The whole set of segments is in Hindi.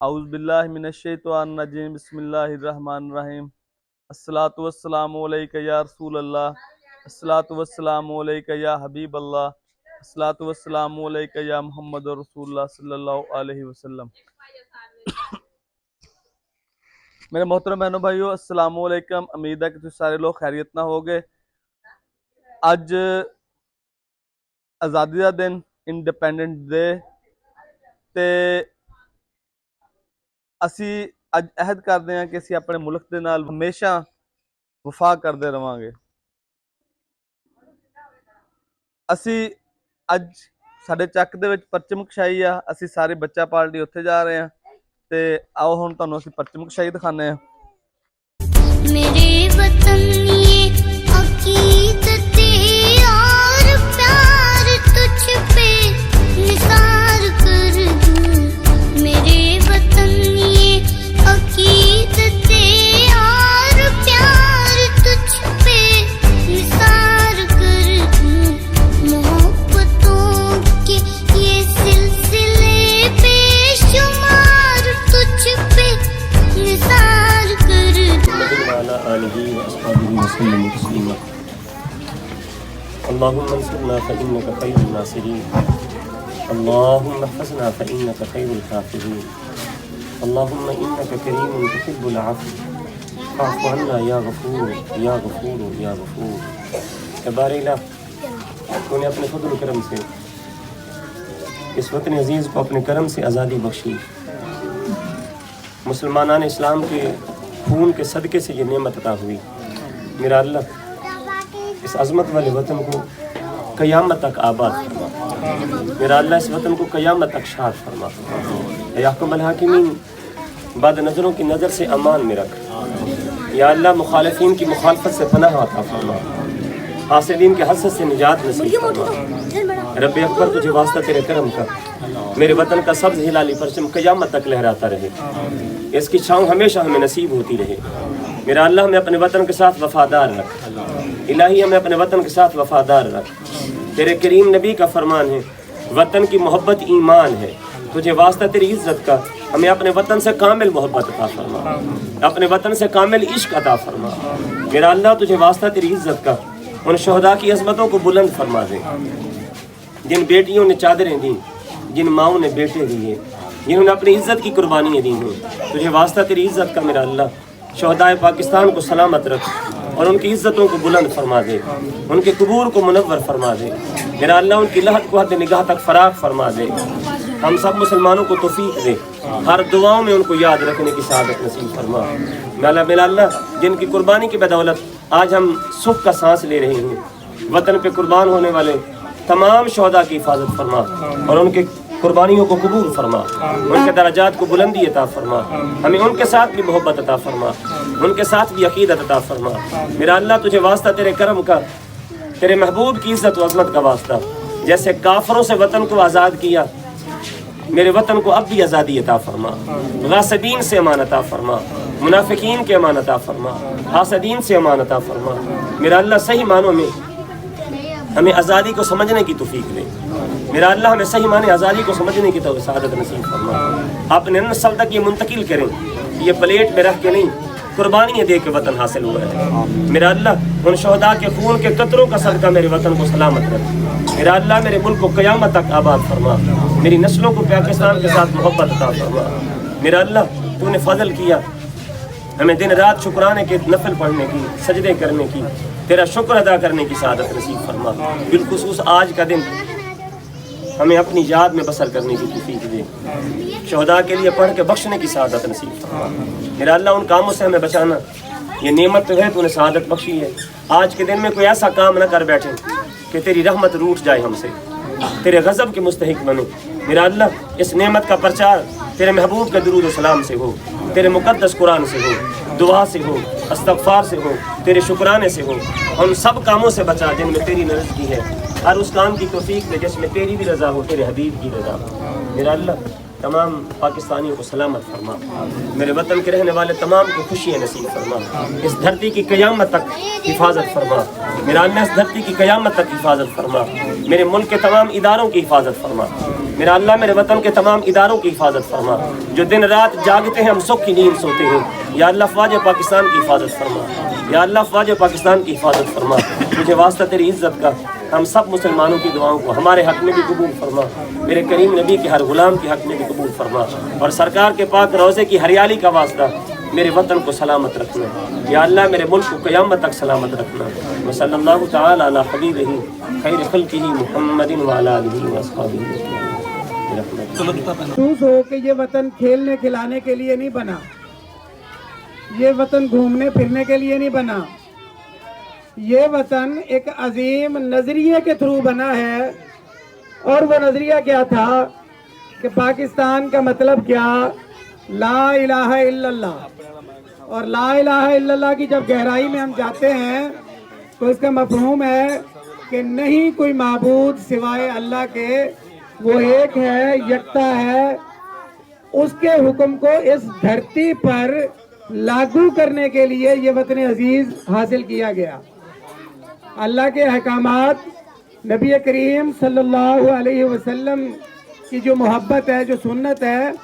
औज़ुबिल्लाहि मिनश्शैतानिर्रजीम बिस्मिल्लाहिर्रहमानिर्रहीम। अस्सलातु वस्सलामु अलैका या रसूलल्लाह, अस्सलातु वस्सलामु अलैका या हबीबल्लाह, अस्सलातु वस्सलामु अलैका या मुहम्मदुर रसूलुल्लाह सल्लल्लाहु अलैहि वसल्लम। मेरे मोहतरम बहनों भाइयों, अस्सलामु अलैकुम। उम्मीद है कि तुम सारे लोग खैरियत ना होगे। अज आज़ादी का दिन, इंडिपेंडेंट डे, ते असी अज अहद करते हैं कि असी अपने मुल्क के नाल हमेशा वफा करते रवांगे। असी अज साडे चक दे विच परचम कशाई आ, असी सारी बच्चा पार्टी उत्थे जा रहे हैं। ते आओ हुण तुहानूं असी परचम कशाई दिखाने हैं। मेरे वतन ये अकीदत और प्यार तुझ पे निसार कर दूं। मेरे वतन ये अकीदत और प्यार तुझ पे निसार कर दूं। मोहब्बतों के ये सिलसिले बेशुमार तुझ पे निसार कर दूं। अल्लाहुम्मा अंसुरना फ़इन्नका खैरुन नासिरीन, अल्लाहुम्मा हफ़ज़ना फ़इन्नका खैरुल हाफ़िज़ीन, अल्लाहुम्मा इन्नका करीमुन तुहिब्बुल अफ़्व फ़अफ़ु अन्ना या गफ़ूर या गफ़ूर या गफ़ूर। ए बारे इलाह, तूने अपने फ़ज़ल करम से इस वतन अज़ीज़ को अपने करम से आज़ादी बख्शी। मुसलमानान इस्लाम के खून के सदक़े से ये नेमत अता हुई। मेरा अल्लाह, इस अज़मत वाले वतन को क़यामत तक आबाद फरमा। मेरा अल्लाह, इस वतन को क़यामत तक शाद फरमा। या हुक्मुल हाकिमीन, बाद नज़रों की नज़र से अमान में रख। या अल्लाह, मुखालिफीन की मुखालफत से पनाह अता फरमा। हासिदीन के हसद से निजात नसीब फरमा। रब्बे अकबर, तुझे वास्ता तेरे करम का मेरे वतन का सब्ज़ हिलाली परचम क़यामत तक लहराता रहे, इसकी छाँव हमेशा हमें नसीब होती रहे। मेरा अल्लाह, हमें अपने वतन के साथ वफ़ादार रख। इलाही, हमें अपने वतन के साथ वफ़ादार रख। तेरे करीम नबी का फरमान है, वतन की मोहब्बत ईमान है। तुझे वास्ता तेरी इज़्ज़त का हमें अपने वतन से कामिल मोहब्बत अता फरमा, अपने वतन से कामिल इश्क अता फरमा। मेरा अल्लाह, तुझे वास्ता तेरी इज़्ज़त का उन शहदा की अज़मतों को बुलंद फरमा दे, जिन बेटियों ने चादरें दी, जिन माओं ने बेटे दिए, जिन्होंने अपनी इज़्ज़त की कुर्बानियाँ दी हैं। तुझे वास्ता तेरी इज़्ज़त का मेरा अल्लाह, शहदाए पाकिस्तान को सलामत रख और उनकी इज़्ज़तों को बुलंद फरमा दे, उनके कबूर को मुनव्वर फरमा दे। मेरा अल्लाह, उनकी लहद को हद निगाह तक फराग फरमा दे। हम सब मुसलमानों को तौफीक दे, हर दुआओं में उनको याद रखने की सआदत नसीब फरमा। मेरा अल्लाह, जिनकी कुर्बानी की बदौलत आज हम सुख का सांस ले रहे हैं, वतन पे कुर्बान होने वाले तमाम शहदा की हिफाजत फरमा और उनके कुर्बानियों को कबूल फरमा, उनके दराजात को बुलंदी अता फरमा। हमें उनके साथ भी मोहब्बत अता फरमा, उनके साथ भी अकीदत अता फरमा। मेरा अल्लाह, तुझे वास्ता तेरे करम का, तेरे महबूब की इज़्ज़त व अज़मत का वास्ता, जैसे काफरों से वतन को आज़ाद किया, मेरे वतन को अब भी आज़ादी अता फरमा। गासिबीन से अमान अता फरमा, मुनाफिकीन के अमान अता फरमा, हासदीन से अमान अता फरमा। मेरा अल्लाह, सही मानों में हमें आज़ादी को समझने की तौफीक दे। मेरा अल्लाह, हमें सही माने आज़ादी को समझने की सआदत नसीब फरमा। अपने नस्ल तक ये मुंतकिल करें, ये प्लेट में रख के नहीं, कुर्बानियाँ दे के वतन हासिल हुआ है। मेरा अल्लाह, उन शहदा के खून के कतरों का सदका मेरे वतन को सलामत रख। मेरा अल्लाह, मेरे मुल्क को क़यामत तक आबाद फरमा। मेरी नस्लों को पाकिस्तान के साथ मोहब्बत अता फरमा। मेरा अल्लाह, तूने फजल किया हमें दिन रात शुक्राने के नफल पढ़ने की, सजदे करने की, तेरा शुक्र अदा करने की सआदत नसीब फरमा। बिलखुसूस आज का दिन हमें अपनी याद में बसर करने की तौफीक दे, शहदा के लिए पढ़ के बख्शने की सआदत नसीब फरमा। मेरा अल्लाह, उन कामों से हमें बचाना, ये नेमत तो है, तूने सआदत बख्शी है। आज के दिन में कोई ऐसा काम न कर बैठे कि तेरी रहमत रूठ जाए हमसे, तेरे गज़ब के मुस्तहिक बने। मेरा अल्लाह, इस नेमत का प्रचार तेरे महबूब के दुरूद व सलाम से हो, तेरे मुक़द्दस कुरान से हो, दुआ से हो, इस्तग़फ़ार से हो, तेरे शुक्राने से हो। उन सब कामों से बचा जिनमें तेरी नाराज़गी है, हर उस काम की तौफीक दे जिसमें तेरी भी रज़ा हो, तेरे हबीब की रज़ा हो। मेरा अल्लाह, तमाम पाकिस्तानियों को सलामत फरमा। मेरे वतन के रहने वाले तमाम को खुशियाँ नसीब फरमा। इस धरती की क़यामत तक हिफाजत फरमा। मेरा अल्लाह इस धरती की क़यामत तक हिफाजत फरमा। मेरे मुल्क के तमाम इदारों की हिफाजत फरमा। मेरा अल्लाह मेरे वतन के तमाम इदारों की हिफाजत फरमा। जो दिन रात जागते हैं हम सुख की नींद सोते हैं। या अल्लाह फ़ौज पाकिस्तान की हिफाजत फरमा। या अल्लाह फ़ौज पाकिस्तान की हिफाजत फरमा। मुझे वास्ता तेरी इज़्ज़त का हम सब मुसलमानों की दुआओं को हमारे हक़ में भी कबूल फरमा। मेरे करीम नबी के हर गुलाम के हक़ में भी कबूल फरमा। और सरकार के पाक रोज़े की हरियाली का वास्ता मेरे वतन को सलामत रखना। या अल्लाह मेरे मुल्क को क़यामत तक सलामत रखना। व सल्लल्लाहु तआला अला हबीबिही खैर खल्क़िही मुहम्मदिन व अला आलिही व अस्हाबिही। महसूस हो कि ये वतन खेलने खिलाने के लिए नहीं बना, ये वतन घूमने फिरने के लिए नहीं बना, ये वतन एक अजीम नजरिए के थ्रू बना है। और वो नजरिया क्या था कि पाकिस्तान का मतलब क्या, ला इलाहा इल्लल्लाह। और ला इलाहा इल्लल्लाह की जब गहराई में हम जाते हैं तो इसका मफहूम है कि नहीं कोई माबूद सिवाय अल्लाह के, वो एक है, यकता है। उसके हुक्म को इस धरती पर लागू करने के लिए ये वतन अजीज हासिल किया गया। अल्लाह के अहकामात, नबी करीम सल्लल्लाहु अलैहि वसल्लम की जो मोहब्बत है, जो सुन्नत है,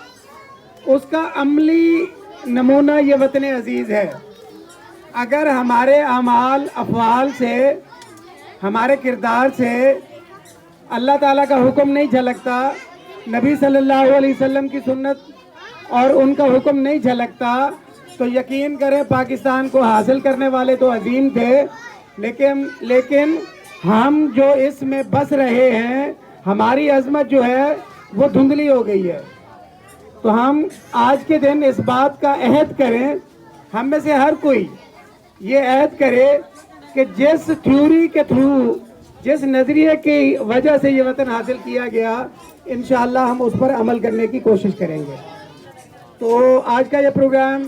उसका अमली नमूना ये वतन अजीज है। अगर हमारे अमाल अफ़आल से, हमारे किरदार से अल्लाह ताला का हुक्म नहीं झलकता, नबी सल्लल्लाहु अलैहि वसल्लम की सुन्नत और उनका हुक्म नहीं झलकता, तो यकीन करें पाकिस्तान को हासिल करने वाले तो अजीम थे, लेकिन हम जो इसमें बस रहे हैं, हमारी अजमत जो है वो धुंधली हो गई है। तो हम आज के दिन इस बात का अहद करें, हम में से हर कोई ये अहद करे कि जिस थ्योरी के थ्रू, जिस नज़रिए की वजह से ये वतन हासिल किया गया, इंशाअल्लाह हम उस पर अमल करने की कोशिश करेंगे। तो आज का ये प्रोग्राम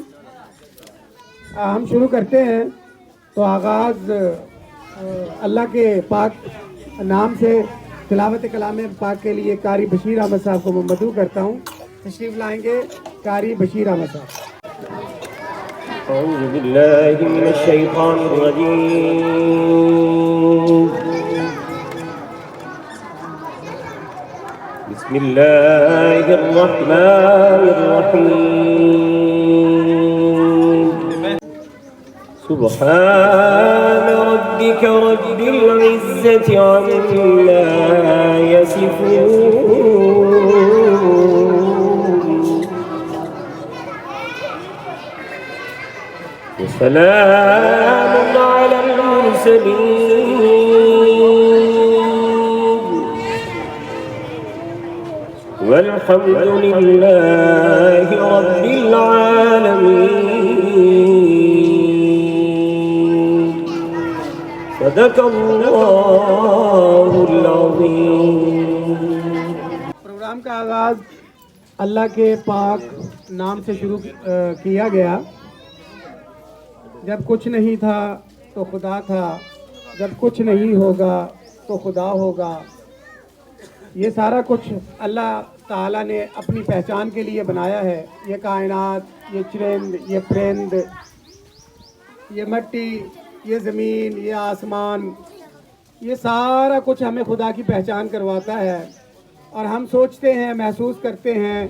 हम शुरू करते हैं। तो आगाज़ अल्लाह के पाक नाम से तिलावत कलाम पाक के लिए कारी बशीर अहमद साहब को मैं मदऊ करता हूँ। तशरीफ लाएंगे कारी बशीर अहमद साहब। औज़ु बिल्लाहि मिनश शैतानिर रजीम। बिस्मिल्लाहिर रहमानिर रहीम। सुब्हान रब्बिक रब्बिल इज़्ज़ति अम्मा यसिफून। वसलामुन अलल मुरसलीन वल्हम्दुलिल्लाहि रब्बिल आलमीन। सदक़ल्लाहुल अज़ीम। प्रोग्राम का आगाज़ अल्लाह के पाक नाम से शुरू किया गया। जब कुछ नहीं था तो खुदा था, जब कुछ नहीं होगा तो खुदा होगा। ये सारा कुछ अल्लाह ताला ने अपनी पहचान के लिए बनाया है। ये कायनात, ये चरिंद, ये परिंद, ये मिट्टी, ये ज़मीन, ये आसमान, ये सारा कुछ हमें खुदा की पहचान करवाता है। और हम सोचते हैं, महसूस करते हैं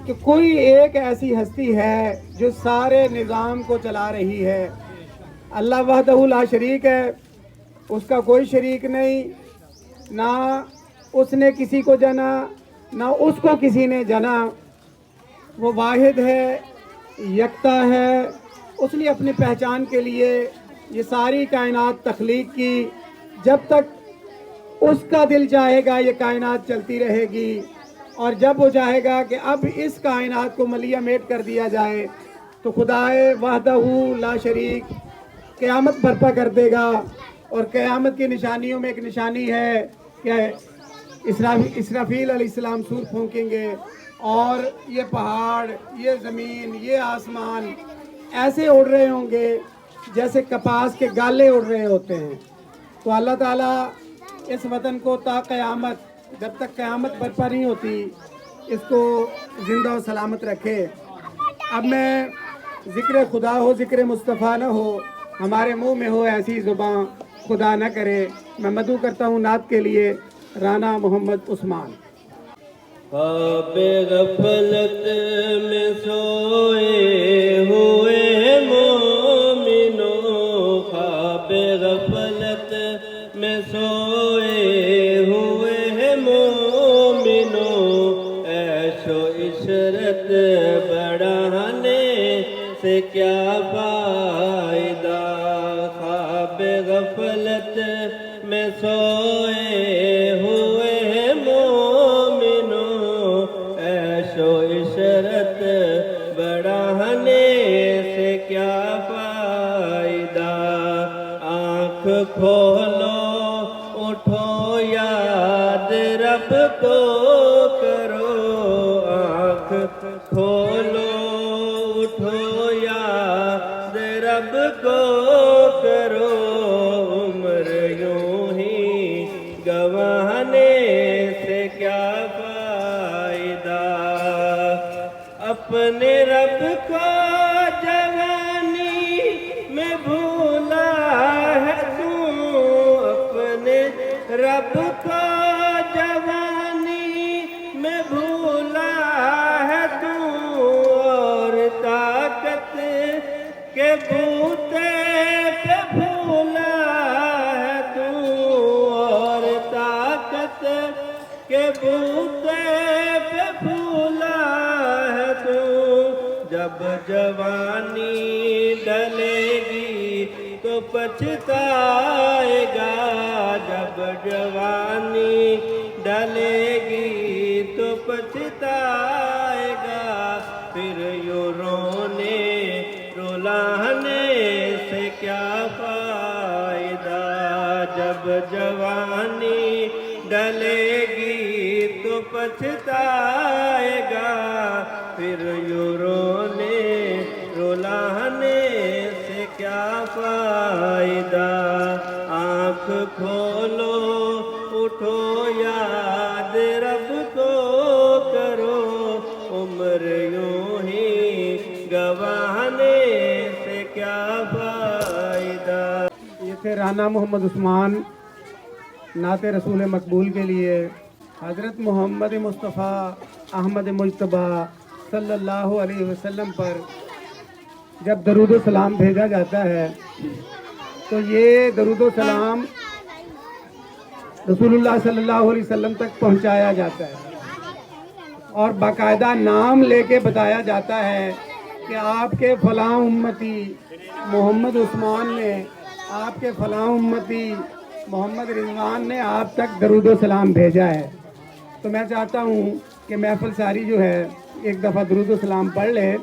कि कोई एक ऐसी हस्ती है जो सारे निज़ाम को चला रही है। अल्लाह वहदहू ला शरीक है, उसका कोई शरीक नहीं, ना उसने किसी को जना, ना उसको किसी ने जना। वो वाहिद है, यकता है। उसने अपनी पहचान के लिए ये सारी कायनात तख्लीक की। जब तक उसका दिल चाहेगा ये कायनात चलती रहेगी, और जब वो चाहेगा कि अब इस कायनात को मलिया मेट कर दिया जाए तो खुदाए वहदहू ला शरीक क़यामत बर्पा कर देगा। और क़यामत की निशानियों में एक निशानी है कि इसराफील अलैहिस्सलाम सूर फूंकेंगे और ये पहाड़, ये ज़मीन, ये आसमान ऐसे उड़ रहे होंगे जैसे कपास के गाले उड़ रहे होते हैं। तो अल्लाह ताला इस वतन को ता क़यामत, जब तक क़यामत बर्पा नहीं होती, इसको ज़िंदा और सलामत रखे। अब मैं ज़िक्र खुदा हो, ज़िक्र मुस्तफ़ा न हो, हमारे मुंह में हो ऐसी ज़ुबान, खुदा न करे। मैं मदू करता हूँ नात के लिए राना मोहम्मद उस्मान। ख्वाबे गफलत में सोए हुए मोमिनो, ख्वाबे गफलत में सोए हुए मोमिनो, ऐशो इशरत बढ़ाने से क्या फायदा। ख्वाबे गफलत में सोए हुए मोमिनो, ऐशो इशरत बढ़ाने से क्या फायदा। आँख खोलो उठो याद रब को करो, आँख खोलो उठो याद रब को करो। उम्र यूं ही गंवाने से क्या फायदा। अपने रब को जवानी में भूला है तू, अपने रब को जवानी में भूला है तू। और ताकत के बूते पे भूला है तू, और ताकत के बूते पे भूला है तू। जब जवानी डलेगी तो पछताएगा, जब जवानी डलेगी तो पछताएगा। फिर यूं रोने रुलाने से क्या फायदा। जब जवानी डलेगी तो पछताएगा, फिर यूं रोने रुलाने से क्या फायदा। आँख खोलो उठो याद रब को करो, उम्र यूं ही गंवाने से क्या फायदा। ये थे राना मोहम्मद उस्मान नाते रसूल मकबूल के लिए हज़रत मोहम्मद मुस्तफ़ा अहमद मुज्तबा सल्लल्लाहु अलैहि वसल्लम पर जब दरूद सलाम भेजा जाता है तो ये दरूद सलाम रसूलुल्लाह सल्लल्लाहु अलैहि वसल्लम तक पहुंचाया जाता है और बाकायदा नाम लेके बताया जाता है कि आपके फ़लाँ उम्मती मोहम्मद उस्मान ने, आपके फ़लाँ उम्मती मोहम्मद रिजवान ने आप तक दरूद सलाम भेजा है। तो मैं चाहता हूँ कि महफ़िल सारी जो है एक दफ़ा दरूद सलाम पढ़ ले।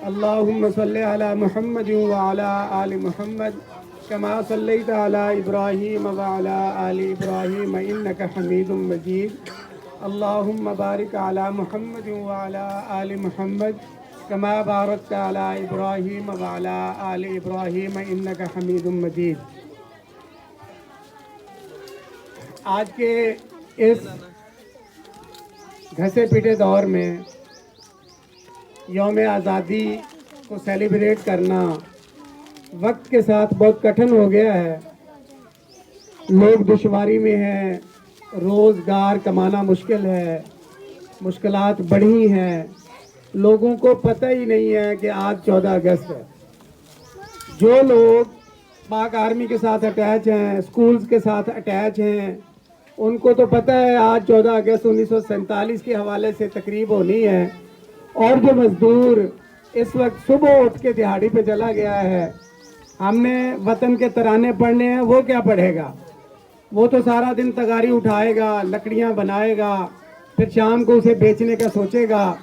अल्लाहुम्मा सल्ली अला मुहम्मद व अला आलि मुहम्मद कमा सल्लैता अला इब्राहीम व अला आलि इब्राहीम इन्नका हमीदुम मजीद। अल्लाहुम्मा बारिक अला मुहम्मद व अला आलि मुहम्मद कमा बारकता अला इब्राहीम व अला आलि इब्राहीम इन्नका हमीदुम मजीद। आज के इस घसे पीटे दौर में यौम आज़ादी को सेलिब्रेट करना वक्त के साथ बहुत कठिन हो गया है। लोग दुश्वारी में हैं, रोज़गार कमाना मुश्किल है, मुश्किलात बढ़ी हैं। लोगों को पता ही नहीं है कि आज 14 अगस्त है। जो लोग पाक आर्मी के साथ अटैच हैं, स्कूल्स के साथ अटैच हैं, उनको तो पता है आज 14 अगस्त 1947 के हवाले से तकरीब होनी है। और जो मजदूर इस वक्त सुबह उठ के दिहाड़ी पे चला गया है, हमने वतन के तराने पढ़ने हैं, वो क्या पढ़ेगा? वो तो सारा दिन तगारी उठाएगा, लकड़ियां बनाएगा, फिर शाम को उसे बेचने का सोचेगा।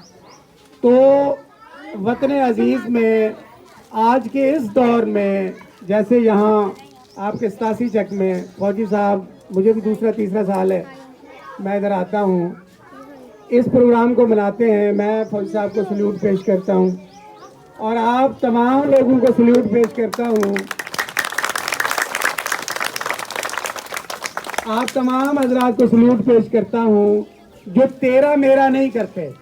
तो वतन अजीज़ में आज के इस दौर में, जैसे यहाँ आपके 87 चक में फौजी साहब, मुझे भी दूसरा तीसरा साल है मैं इधर आता हूँ, इस प्रोग्राम को मनाते हैं। मैं फौजी साहब को सल्यूट पेश करता हूँ और आप तमाम लोगों को सल्यूट पेश करता हूँ। आप तमाम हजरात को सल्यूट पेश करता हूँ जो तेरा मेरा नहीं करते,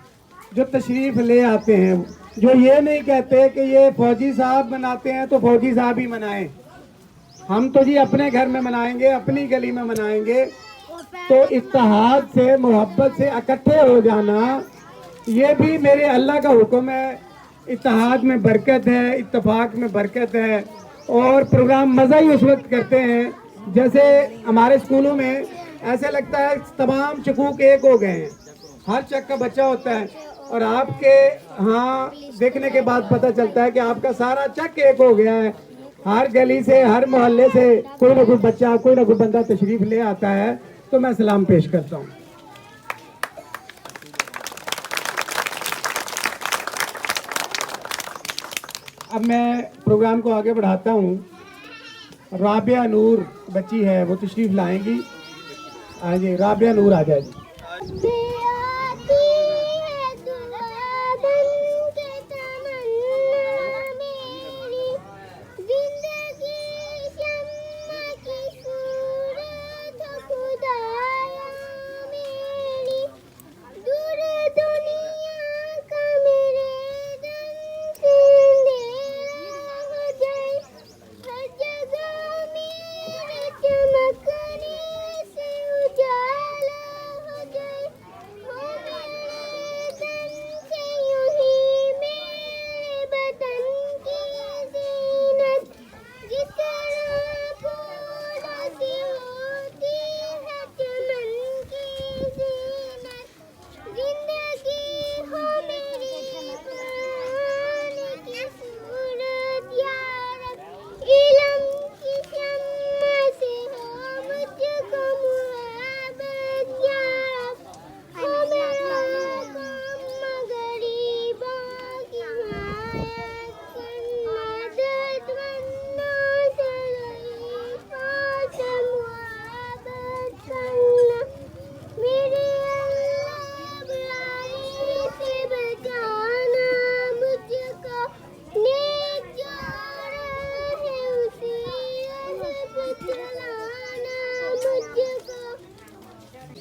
जो तशरीफ ले आते हैं, जो ये नहीं कहते कि ये फौजी साहब मनाते हैं तो फौजी साहब ही मनाएं, हम तो जी अपने घर में मनाएंगे, अपनी गली में मनाएंगे। तो इत्तेहाद से, मोहब्बत से इकट्ठे हो जाना, ये भी मेरे अल्लाह का हुक्म है। इत्तेहाद में बरकत है, इत्तेफाक में बरकत है, और प्रोग्राम मज़ा ही उस वक्त करते हैं जैसे हमारे स्कूलों में ऐसे लगता है तमाम चकूक एक हो गए हैं, हर चक का बच्चा होता है, और आपके हाँ देखने के बाद पता चलता है कि आपका सारा चक एक हो गया है। हर गली से, हर मोहल्ले से कोई ना कोई बच्चा, कोई ना कोई बंदा तशरीफ ले आता है। तो मैं सलाम पेश करता हूँ। अब मैं प्रोग्राम को आगे बढ़ाता हूँ। राबिया नूर बच्ची है, वो तशरीफ लाएंगी। हाँ जी, राबिया नूर आ जाए जी।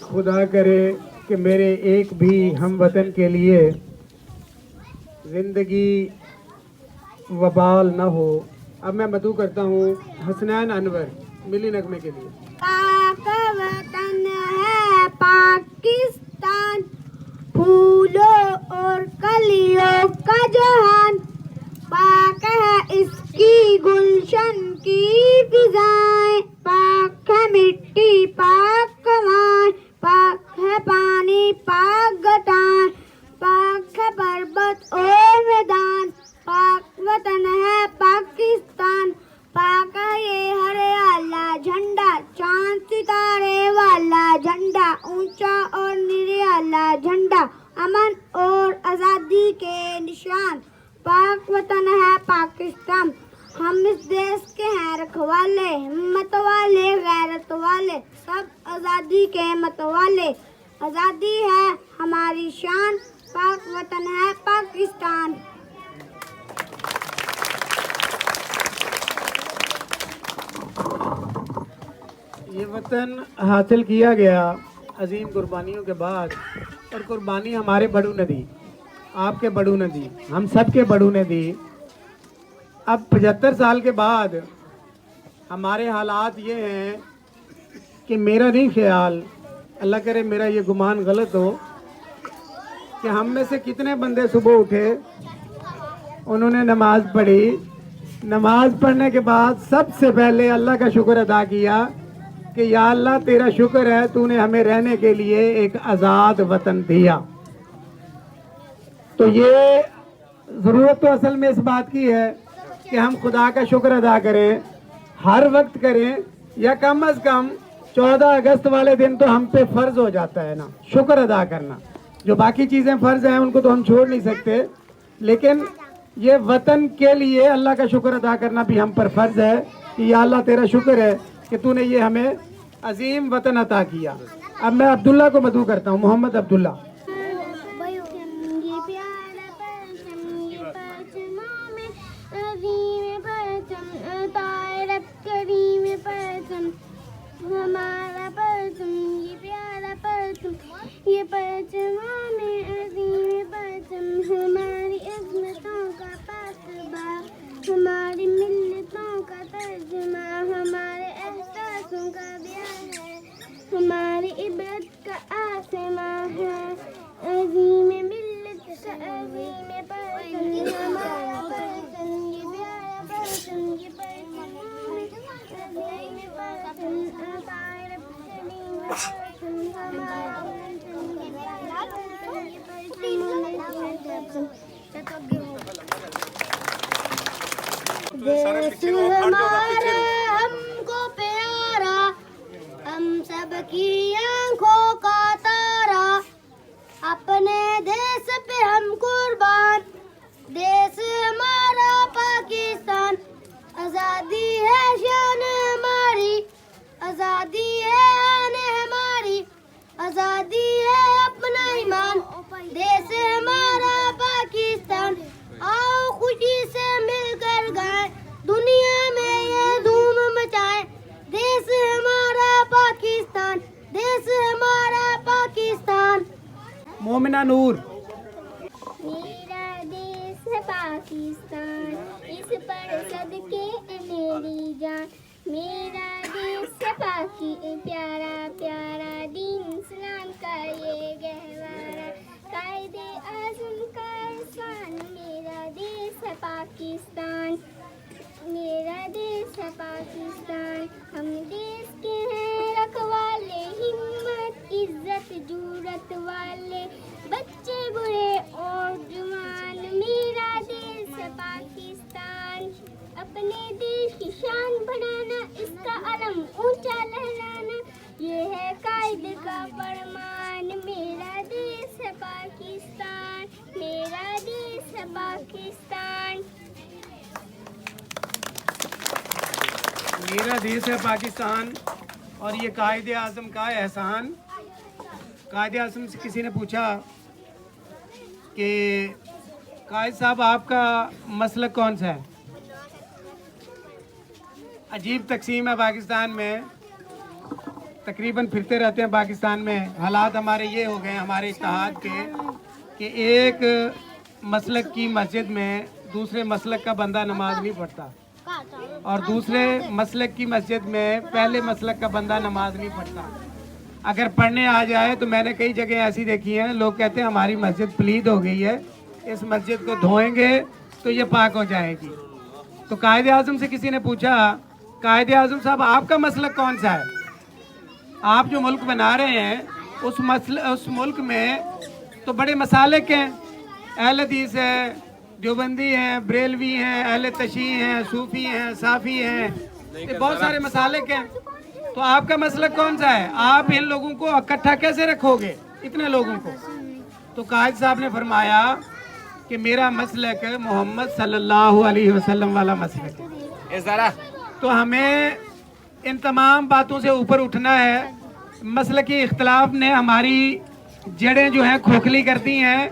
खुदा करे कि मेरे एक भी हम वतन के लिए ज़िंदगी वबाल न हो। अब मैं मदू करता हूँ हसनैन अनवर मिली नगमे के लिए। पाक वतन है पाकिस्तान, फूलों और कलियों का जहान, पाक है इसकी गुलशन की फिजाएं, पाक है मिट्टी पाक हवाएं, पाक है पानी पाक गटान, पाक है पर्वत और मैदान, पाक वतन है पाकिस्तान, पाक है ये हरियाला झंडा, चांद सितारे वाला झंडा, ऊंचा और निराला झंडा, अमन और आज़ादी के निशान, पाक वतन है पाकिस्तान। हम इस देश के हैं रखवाले, हिम्मत वाले गैरत वाले, सब आज़ादी के मतवाले, आज़ादी है हमारी शान, पाक वतन है पाकिस्तान। ये वतन हासिल किया गया अजीम कुर्बानियों के बाद, और कुर्बानी हमारे बड़ू ने दी, आपके बड़ू ने दी, हम सब के बड़ू ने दी। अब 75 साल के बाद हमारे हालात ये हैं कि मेरा नहीं ख्याल, अल्लाह करे मेरा ये गुमान गलत हो, कि हम में से कितने बंदे सुबह उठे, उन्होंने नमाज पढ़ी, नमाज पढ़ने के बाद सबसे पहले अल्लाह का शुक्र अदा किया कि या अल्लाह तेरा शुक्र है तूने हमें रहने के लिए एक आज़ाद वतन दिया। तो ये ज़रूरत तो असल में इस बात की है कि हम खुदा का शुक्र अदा करें, हर वक्त करें, या कम अज़ कम 14 अगस्त वाले दिन तो हम पे फ़र्ज़ हो जाता है ना शुक्र अदा करना। जो बाकी चीज़ें फ़र्ज़ हैं उनको तो हम छोड़ नहीं सकते, लेकिन ये वतन के लिए अल्लाह का शुक्र अदा करना भी हम पर फ़र्ज़ है कि या अल्लाह तेरा शुक्र है कि तूने ये हमें अजीम वतन अता किया। अब मैं अब्दुल्ला को मदू करता हूँ, मोहम्मद अब्दुल्ला। हमारा परचम ये प्यारा परचम, ये परचम देश हमारा हमको प्यारा, हम सबकी आंखों का तारा, अपने देश पे हम कुर्बान, देश हमारा पाकिस्तान, आजादी है शान हमारी, आजादी है आन हमारी, आजादी है अपना ईमान, देश हमारा पाकिस्तान, आओ खुशी से मिलकर गाएं, दुनिया में ये धूम मचाएं, देश हमारा पाकिस्तान, देश हमारा पाकिस्तान। मोमिना नूर। मेरा देश है पाकिस्तान, इस पर सदके मेरी जान, मेरा देश है प्यारा प्यारा दीन इस्लाम का ये गहवारा, कायदे आज़म का एहसान, मेरा देश है पाकिस्तान, मेरा देश है पाकिस्तान, हम देश के हैं रखवाले, हिम्मत इज्जत जुरत वाले, बच्चे बूढ़े और जवान, मेरा देश है पाकिस्तान, अपने देश की शान बढ़ाना, इसका अलम ऊंचा लहराना, ये है कायदे का फरमान, मेरा देश है पाकिस्तान, मेरा देश है पाकिस्तान। मेरा देश है पाकिस्तान और ये कायदे आज़म का एहसान। कायदे आज़म से किसी ने पूछा कि कायद साहब आपका मसलक कौन सा है? अजीब तकसीम है पाकिस्तान में, तकरीबन फिरते रहते हैं पाकिस्तान में। हालात हमारे ये हो गए हमारे इत्तेहाद के कि एक मसलक की मस्जिद में दूसरे मसलक का बंदा नमाज नहीं पढ़ता और दूसरे मसलक की मस्जिद में पहले मसलक का बंदा नमाज नहीं पढ़ता। अगर पढ़ने आ जाए तो मैंने कई जगह ऐसी देखी है, लोग कहते हैं हमारी मस्जिद पलीद हो गई है, इस मस्जिद को धोएंगे तो ये पाक हो जाएगी। तो कायदे आज़म से किसी ने पूछा, कायदे आज़म साहब आपका मसलक कौन सा है? आप जो मुल्क बना रहे हैं उस मुल्क में तो बड़े मसालिक हैं, अहले हदीस है, देवबंदी हैं, बरेलवी हैं, अहले तशी हैं, सूफी हैं, साफ़ी हैं, ये बहुत सारे मसालिक हैं। तो आपका मसलक कौन सा है? आप इन लोगों को इकट्ठा कैसे रखोगे इतने लोगों को? तो कायद साहब ने फरमाया कि मेरा मसलक मोहम्मद सल्लल्लाहु अलैहि वसल्लम वाला मसलक है। तो हमें इन तमाम बातों से ऊपर उठना है। मसलकी इख्तलाफ ने हमारी जड़ें जो हैं खोखली कर दी हैं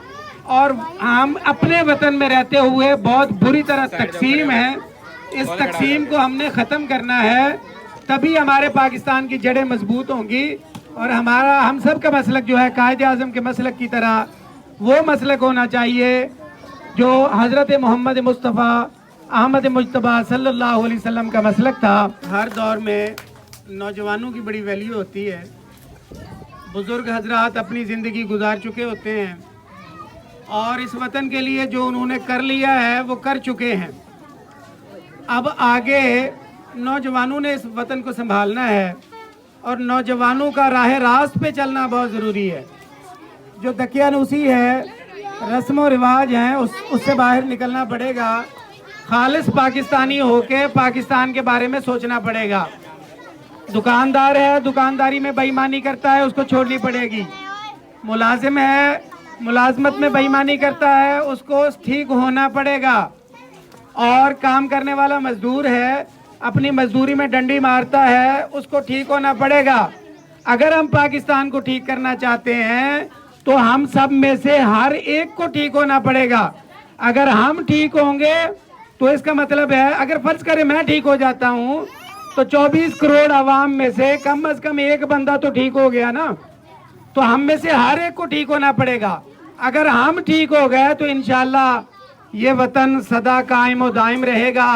और हम अपने वतन में रहते हुए बहुत बुरी तरह तकसीम है। इस तकसीम को हमने ख़त्म करना है, तभी हमारे पाकिस्तान की जड़ें मजबूत होंगी और हम सब का मसलक जो है कायदे आज़म के मसलक की तरह वो मसलक होना चाहिए जो हज़रत मोहम्मद मुस्तफ़ा अहमद मुज्तबा सल्लल्लाहु अलैहि वसल्लम का मसलक था। हर दौर में नौजवानों की बड़ी वैल्यू होती है। बुज़ुर्ग हजरात अपनी ज़िंदगी गुजार चुके होते हैं और इस वतन के लिए जो उन्होंने कर लिया है वो कर चुके हैं। अब आगे नौजवानों ने इस वतन को संभालना है और नौजवानों का राह रास्त पे चलना बहुत ज़रूरी है। जो दकियानूसी है, रस्म व रिवाज हैं, उससे बाहर निकलना पड़ेगा। खालिस पाकिस्तानी होके पाकिस्तान के बारे में सोचना पड़ेगा। दुकानदार है, दुकानदारी में बेईमानी करता है, उसको छोड़नी पड़ेगी। मुलाजिम है, मुलाजमत में बेईमानी करता है, उसको ठीक होना पड़ेगा। और काम करने वाला मजदूर है, अपनी मजदूरी में डंडी मारता है, उसको ठीक होना पड़ेगा। अगर हम पाकिस्तान को ठीक करना चाहते हैं तो हम सब में से हर एक को ठीक होना पड़ेगा। अगर हम ठीक होंगे तो इसका मतलब है, अगर फर्ज करें मैं ठीक हो जाता हूँ तो 24 करोड़ आवाम में से कम एक बंदा तो ठीक हो गया ना। तो हम में से हर एक को ठीक होना पड़ेगा। अगर हम ठीक हो गए तो इंशाल्लाह ये वतन सदा कायम और दायम रहेगा।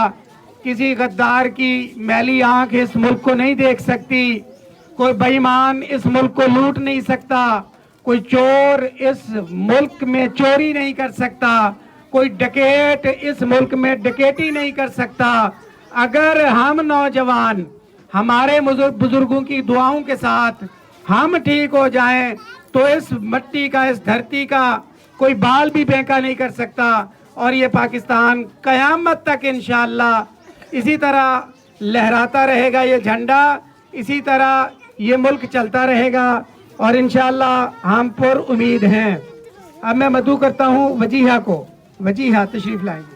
किसी गद्दार की मैली आंख इस मुल्क को नहीं देख सकती, कोई बेईमान इस मुल्क को लूट नहीं सकता, कोई चोर इस मुल्क में चोरी नहीं कर सकता, कोई डकैत इस मुल्क में डकैती नहीं कर सकता। अगर हम नौजवान हमारे बुजुर्गों की दुआओं के साथ हम ठीक हो जाएं तो इस मिट्टी का, इस धरती का कोई बाल भी बेंका नहीं कर सकता और ये पाकिस्तान कयामत तक इंशाअल्लाह इसी तरह लहराता रहेगा ये झंडा, इसी तरह ये मुल्क चलता रहेगा और इंशाअल्लाह हम पर उम्मीद हैं। अब मैं मदू करता हूँ वजीहा को। वजीहा तशरीफ लाएंगे।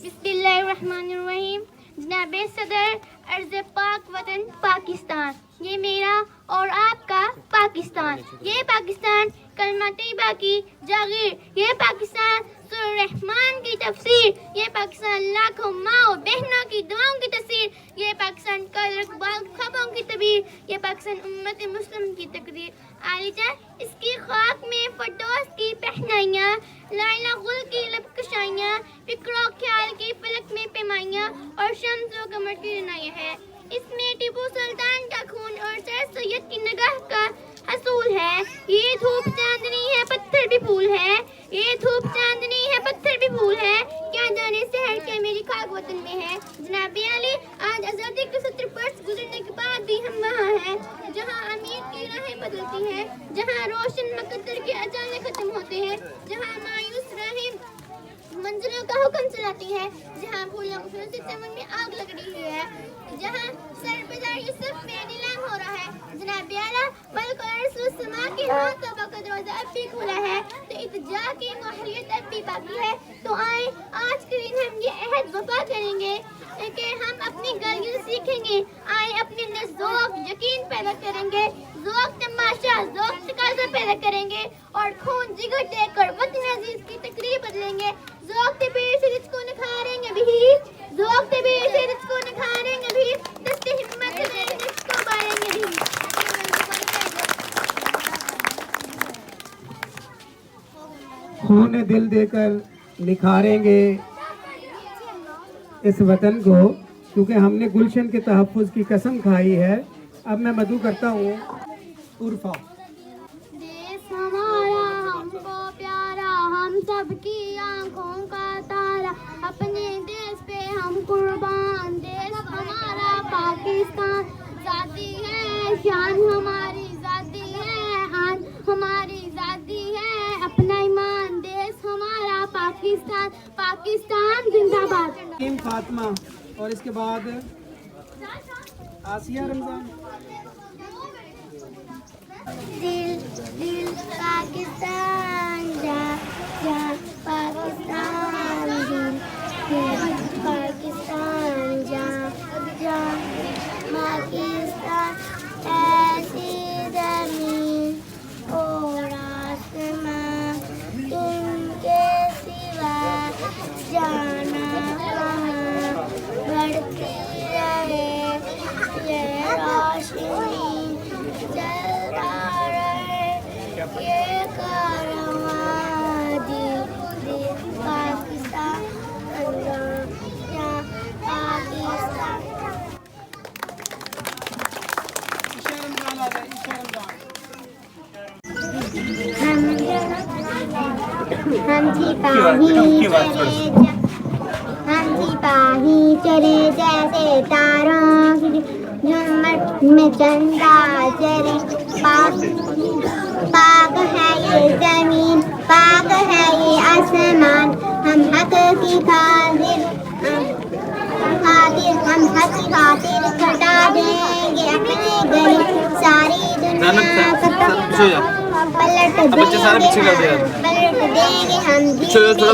बिस्मिल्लाहिर्रहमानिर्रहीम। जनाब सदर, अर्ज़ पाक वतन पाकिस्तान, ये मेरा और आपका पाकिस्तान, ये पाकिस्तान कलमा तैयबा की जागीर, ये पाकिस्तान सूरह रहमान की तफसीर, ये पाकिस्तान लाखों माँ और बहनों की दुआओं की तस्वीर, ये पाकिस्तान कल ख्वाबों की तबीर, ये पाकिस्तान उम्मत मुस्लिम की तकदीर। आलिजा इसकी खाक में फरदौस की पहनाइयाँ, लाइला गुल की लबकशाइयाँ, फिक्रो ख्याल की फलक में पैमाइयाँ और शम्स व कमर की रनाइयाँ है। इसमें टीपू सुल्तान का खून और सर सैयद की निगाह का हसूल है। ये धूप चांदनी है, पत्थर भी फूल है, ये धूप चांदनी है, पत्थर भी फूल है, क्या जाने शहर के मेरी खाक वतन में है। जनाब अली, आज आज़ादी के 70 वर्ष गुजरने के बाद भी हम वहाँ हैं, जहाँ अमीर की राहें बदलती हैं, जहाँ रोशन मुकद्दर के अचानक खत्म होते हैं, जहाँ मायूस राहें मंजिलों का हुक्म चलाती है, जहाँ फूलों को फिर से चमन में आग लग रही है, जहाँ सरबजार यूसुफ में नीलाम हो रहा है। जनाब आला, मल्क और रसूल समा के हाथों का दरवाजा अब भी खुला है, तो इत्जा की मोहरियत अब भी बाकी है। तो आए आज के दिन हम ये अहद वफा करेंगे कि हम अपनी गलती सीखेंगे, आए अपने अंदर ज़ौक़ यकीन पैदा करेंगे, ज़ौक़ तमाशा ज़ौक़ तकाज़ा पैदा करेंगे और खून जिगर देकर वतन अजीज की तकरीर बदलेंगे। ज़ौक़ तबीर से रिज़्क़ को निखारेंगे भी, ज़ौक़ तबीर से रिज़्क़ को निखारेंगे भी, दस्ते हिम्मत से रिज़्क़ को बारेंगे भी। खून दिल देकर निखारेंगे इस वतन को, क्योंकि हमने गुलशन के तहफ़्फ़ुज़ की कसम खाई है। अब मैं मदू करता हूँ उर्फा। देश हमारा हमको प्यारा, हम सबकी आंखों का तारा, अपने देश पे हम कुर्बान। देश हमारा पाकिस्तान, जाती है शान हमारी, जाती है आन हमारी, जाती है अपना ईमान। देश हमारा पाकिस्तान, पाकिस्तान जिंदाबाद। फातिमा और इसके बाद आसिया रमजान। दिल दिल पाकिस्तान जा जा, पाकिस्तान दिल दिल पाकिस्तान जा जा, पाकिस्तान ऐसी ज़मीन और आसमां, तुमके सिवा जाना कहाँ, बढ़ती रहे ये रोशनी, चलता रहे ये कारवां। दिल दिल पाकिस्तान जा पाकिस्तान। हम सिपाही चले जैसे तारों की झुम्मट में चंदा चले। पाक पाक है ये जमीन, पाक है ये आसमान, हम हक की खातिर हम हक की खातिर कटा देंगे अपने गले। सारी दुनिया पलट देंगे हम।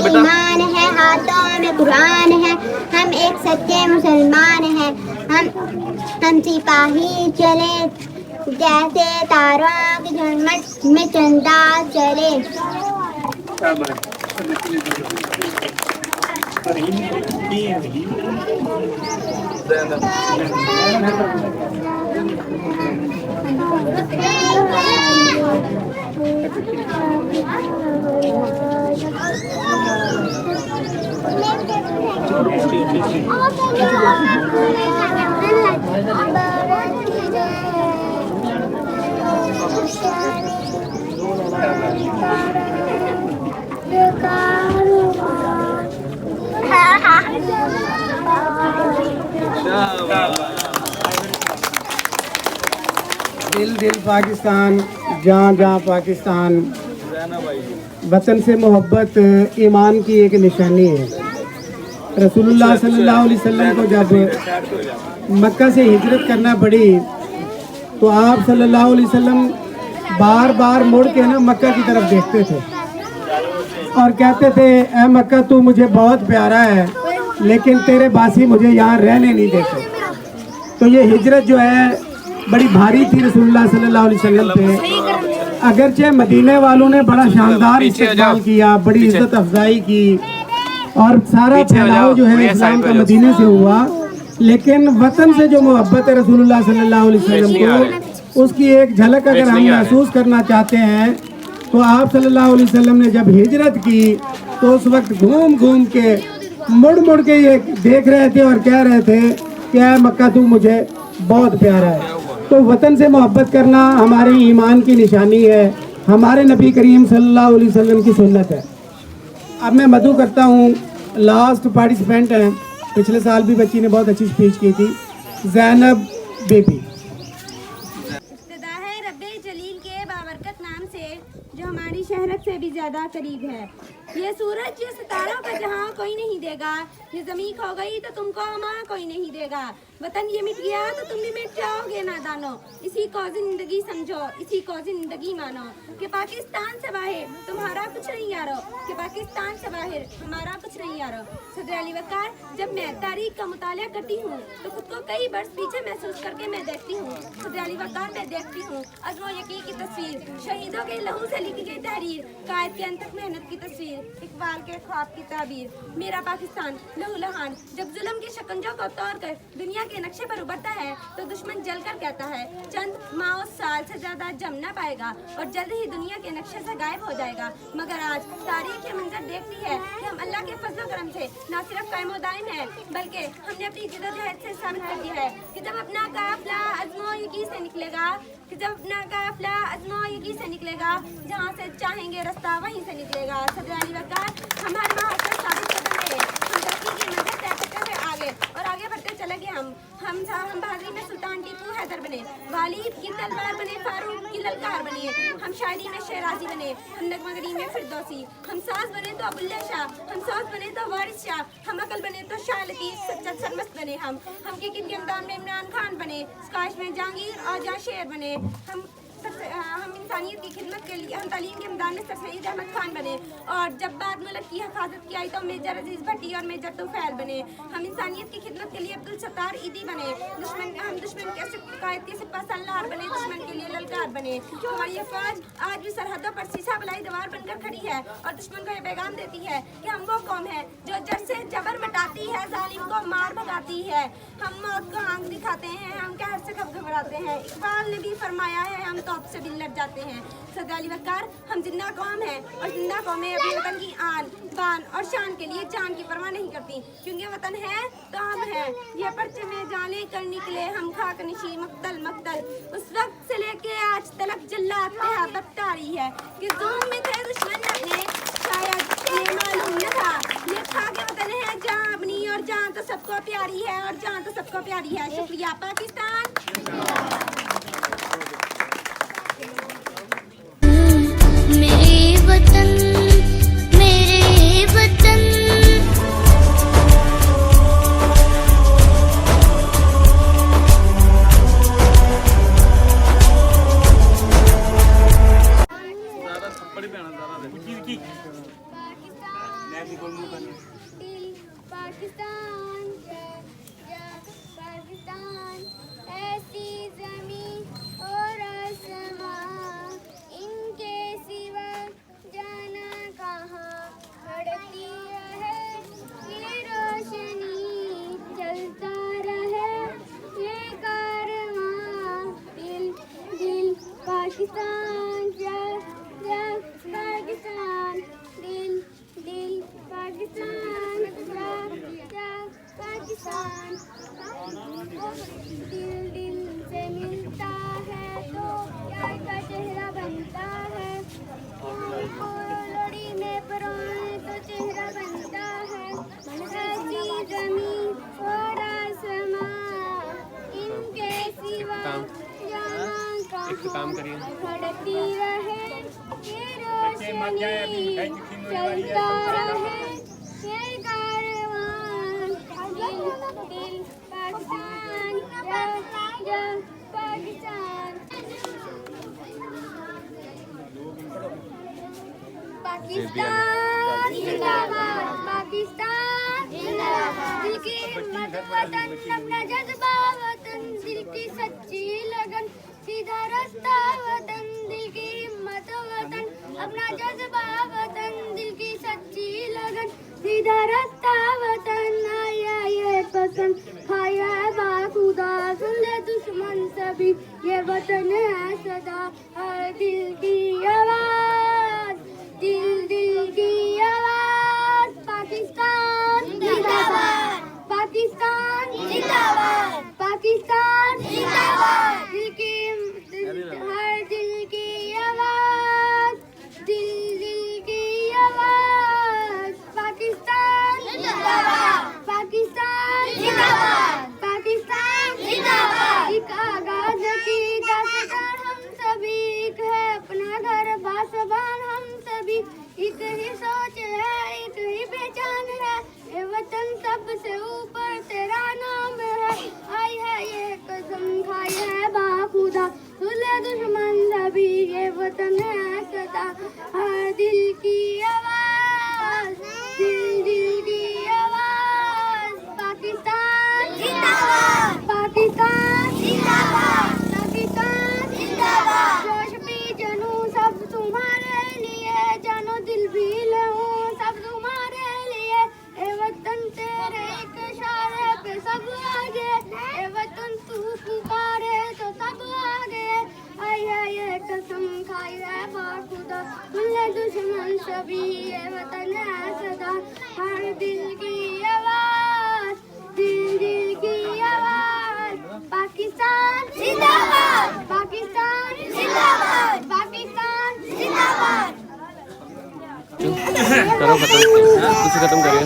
ईमान है हाथों में कुरान है, हम एक सच्चे मुसलमान हैं। हम सिपाही चले जैसे तारों की झुरमुट में चंदा चले। दिल दिल पाकिस्तान, जहाँ जहाँ पाकिस्तान। वतन से मोहब्बत ईमान की एक निशानी है। रसूलुल्लाह सल्लल्लाहु अलैहि वसल्लम को जब मक्का से हिजरत करना पड़ी तो आप सल्लल्लाहु अलैहि वसल्लम बार बार मुड़ के ना मक्का की तरफ देखते थे और कहते थे, ऐ मक्का तू मुझे बहुत प्यारा है लेकिन तेरे बासी मुझे यहाँ रहने नहीं देते। तो ये हिजरत जो है बड़ी भारी थी रसूलुल्लाह सल्लल्लाहु अलैहि वसल्लम पे। अगरचे मदीने वालों ने बड़ा शानदार इस्तेमाल किया, बड़ी इज्जत अफजाई की और सारा फैलाव जो है इस्लाम का मदीने से हुआ, लेकिन वतन से जो मोहब्बत है रसूलुल्लाह सल्लल्लाहु अलैहि वसल्लम को, उसकी एक झलक अगर हम महसूस करना चाहते हैं तो आप सल्लल्लाहु अलैहि वसल्लम ने जब हिजरत की तो उस वक्त घूम घूम के मुड़ मुड़ के ये देख रहे थे और कह रहे थे कि ऐ मक्का तू मुझे बहुत प्यारा है। तो वतन से मोहब्बत करना हमारे ईमान की निशानी है, हमारे नबी करीम सल्लल्लाहु अलैहि वसल्लम की सुन्नत है। अब मैं मदू करता हूँ, लास्ट पार्टिसिपेंट हैं, पिछले साल भी बच्ची ने बहुत अच्छी स्पीच की थी, ज़ैनब बेबी। इब्तिदा है रब्बे जलील के बाबरकत नाम से जो हमारी शहरत से भी ज़्यादा करीब है। ये सूरज ये सितारों का जहाँ कोई नहीं देगा, ये ज़मीन खो गई तो तुमको माँ कोई नहीं देगा। वतन ये मिट गया तो तुम भी मिट जाओगे नादानो, इसी को जिंदगी समझो, इसी को जिंदगी मानो। कि पाकिस्तान से बाहर तुम्हारा कुछ नहीं यारो, कि पाकिस्तान से बाहर हमारा कुछ नहीं यारो। सदर अली वक़ार, जब मैं तारीख का मुताला करती हूँ तो खुद को कई वर्ष पीछे महसूस करके मैं देखती हूँ। सदर अली वक़ार, मैं देखती हूँ अज़्म व यकीन की तस्वीर, शहीदों के लहू से लिखी गई तहरीर, कायद के अंत तक मेहनत की तस्वीर, इकबाल के ख्वाब की ताबीर। मेरा पाकिस्तान लहू लहान जब जुल्म के शिकंजों को तोड़ कर दुनिया के नक्शे पर उभरता है तो दुश्मन जलकर कहता है चंद माओ साल से ज्यादा जम ना पाएगा और जल्द ही दुनिया के नक्शे से गायब हो जाएगा। मगर आज तारीख ये मंजर देखती है कि हम अल्लाह के फजल करम से न सिर्फ कायम दायम है बल्कि हमने अपनी जिद्दोजहद से साबित कर दिया है कि जब अपना काफिला अज़्म यकीन से निकलेगा, कि जब अपना काफिला अज़्म यकीन से निकलेगा, जहाँ से चाहेंगे रास्ता वहीं से निकलेगा। सदर अली वक़ार, हम हर महासर साबित कर रहे हैं, हम तरक्की की मंजिल तय करते हुए आगे और आगे बढ़ते चले गए। हम बहादुरी में सुल्तान टीपू हैदर बने, वालिद की तलवार बने, फारूक की ललकार बने, हम शायरी में शेराजी बने, हम नगमगरी में फिरदौसी, हम साज बने तो अबुल्ले शाह, हम सौस बने तो वारिस शाह, हम अकल बने तो शाह लतीफ सच्चा सरमस्त बने, हम क्रिकेट के मैदान में इमरान खान बने, स्क्वाश में जहांगीर और जहाँ शेर बने, हम इंसानियत की खिदमत के लिए हम तालीम के मैदान में सर सैयद अहमद खान बने और जब बात मुल्क की हिफाजत की आई तो मेजर अजीज भट्टी और मेजर तुफैल बने। हम इंसानियत की खिदमत के लिए अब्दुल सत्तार ईदी बने, हम दुश्मन के कायद के सिपा सलार बने, दुश्मन के लिए ललकार बने। हमारी अफवाज आज भी सरहदों पर सीसा बलाई दीवार बनकर खड़ी है और दुश्मन को ये पैगाम देती है कि हम वो कौम है जो जड़ से जबर मिटाती है, जालिम को मार भगाती है। हम मौत को आंख दिखाते हैं, हम कहर से घबराते हैं। इकबाल ने भी फरमाया है हम तौब से भी लड़ जाते हैं। सदर अली वक़ार, हम जिंदा कौम है और जिंदा कौमें अपने वतन की आन बान और शान के लिए जान की परवाह नहीं करती, क्योंकि वतन है तो हम हैं। ये पर्चे में जाने कर निकले हम खाक निशी मक्तल मक्तल, उस वक्त से लेके आज तलक जल्लाद तहाबत तारी है कि ज़ुल्म में थे दुश्मन अपने, शायद ये मालूम न था ये था कि वतन है जहाँ अपनी और जान तो सबको प्यारी है और जान तो सबको प्यारी है। शुक्रिया पाकिस्तान। मेरे वतन मेरे वतन पाकिस्तान पाकिस्तान ऐसी जमीन और आसमां, इनके सिवा जाना कहाँ, बढ़ती रहे ये रोशनी, चलता रहे ये कारवां, दिल दिल पाकिस्तान पाकिस्तान, दिल दिल पाकिस्तान पाकिस्तान। दिल दिल से मिलता है तो प्यार का चेहरा बनता है, लोड़ी में पराने तो चेहरा बनता है। ऐसी जमीन और आसमां, इनके सिवा जाना कहाँ, बढ़ती रहे ये रोशनी, चलता रहे ये कारवां, पाकिस्तान जिंदाबाद, पाकिस्तान जिंदाबाद। दिल की हिम्मत वतन, अपना जज्बा वतन, दिल की सच्ची लगन, सीधा रास्ता वतन। दिल की हिम्मत वतन, अपना जज्बा वतन, दिल की सच्ची लगन, सीधा रास्ता वतन। आया ये पसंद, खाया बाखुदा, सुन ले दुश्मन सभी, ये वतन है सदा। हर दिल की आवाज, दिल दिल की आवाज, पाकिस्तान जिंदाबाद, पाकिस्तान जिंदाबाद, पाकिस्तान जिंदाबाद। दिल की हर दिल की आवाज, दिल दिल की आवाज, पाकिस्तान जिंदाबाद, पाकिस्तान जिंदाबाद, पाकिस्तान जिंदाबाद। एक आगाज की दास्तान हम सभी, एक है अपना घर बासबान हम सभी, एक ही सोच है, एक ही पहचान है, ये वतन सबसे ऊपर तेरा नाम है। आई है ये कसम, खाई है बाखुदा, सुले दुश्मन सभी, ये वतन है सदा। हर दिल की आवाज, दिल दिल की आवाज, पाकिस्तान जिंदाबाद, पाकिस्तान जिंदाबाद, पाकिस्तान जिंदाबाद। जोश भी जनू सब तुम्हारे लिए, जानो दिल भी लहूं सब तुम्हारे लिए, ए वतन तेरे एक इशारे पे सब आगे, ए वतन तू पुकारे तो सब आगे। आई है ये कसम, खाई है बाखुदा, मिले दुश्मन सभी, ये वतन है सदा। हर दिल की आवाज, दिल दिल की आवाज, पाकिस्तान जिंदाबाद, पाकिस्तान जिंदाबाद, पाकिस्तान जिंदाबाद। करो खत्म, तुझे खत्म करिए।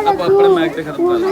अब अपने माइक से खत्म कर लो।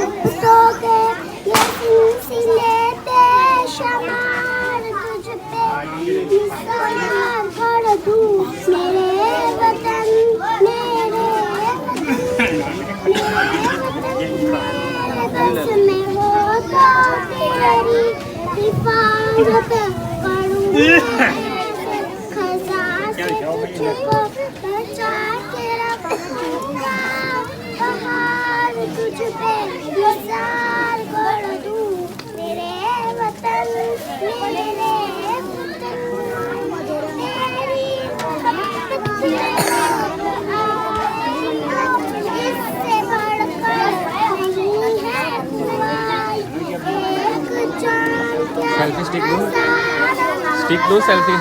सेल्फी स्टिक लो, स्टिक लो सेल्फी।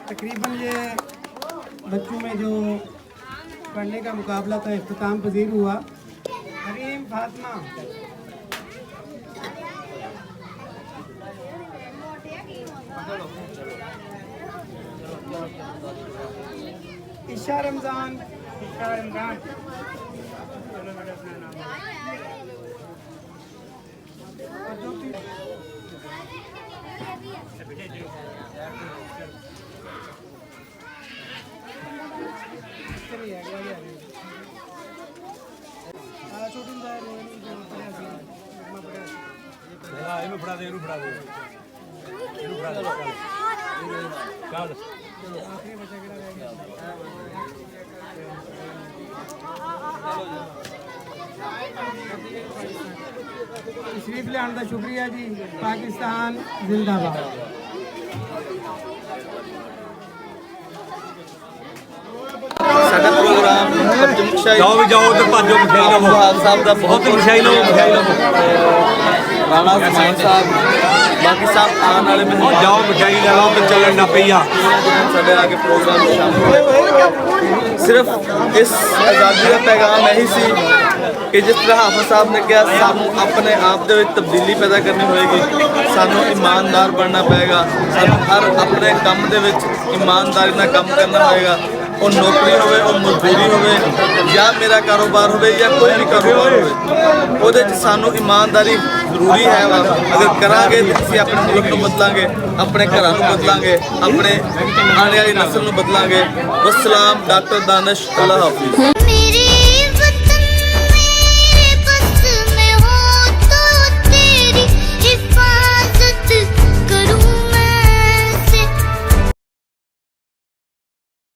तकरीबन ये बच्चों में जो पढ़ने का मुकाबला था इख्तिताम पजीर हुआ। हरीम फातिमा ईशा रमजान, ईशा रमजान तशरीफ ले आने का शुक्रिया जी। पाकिस्तान जिंदाबाद। साडा प्रोग्राम जाओ भी जाओ तो भाजो मिठाई लवो साहब का बहुत मिठाई लवो राणा हुसैन साहब बाकी साहब आने वाले में जाओ मिठाई ले लो तो चलन ना पिया साडे आगे प्रोग्राम शामिल होए। सिर्फ इस आज़ादी का पैगाम यही सी कि जिस तरह हाफिज़ साहब ने कहा सानू अपने आप दे विच तब्दीली पैदा करनी होएगी, सानू ईमानदार बनना पेगा, सानू हर अपने काम दे विच ईमानदारी नाल काम करना होएगा। ਉਹ ਨੌਕਰੀ ਹੋਵੇ, ਉਹ ਮਜ਼ਦੂਰੀ ਹੋਵੇ, ਜਾਂ ਮੇਰਾ ਕਾਰੋਬਾਰ ਹੋਵੇ, ਜਾਂ ਕੋਈ ਵੀ ਕਾਰੋਬਾਰ ਹੋਵੇ, ਉਹਦੇ 'ਚ ਸਾਨੂੰ ਇਮਾਨਦਾਰੀ ਜ਼ਰੂਰੀ ਹੈ ਵਾ। ਅਗਰ ਕਰਾਂਗੇ ਤਾਂ ਅਸੀਂ ਆਪਣੇ ਮੁਲਕ ਨੂੰ ਬਦਲਾਂਗੇ, ਆਪਣੇ ਘਰਾਂ ਨੂੰ ਬਦਲਾਂਗੇ, ਆਪਣੇ ਆਉਣ ਵਾਲੀ ਨਸਲ ਨੂੰ ਬਦਲਾਂਗੇ। ਵਸਲਾਮ, ਡਾਕਟਰ ਦਾਨਿਸ਼, ਅੱਲਾਹ ਹਾਫਿਜ਼। मेरी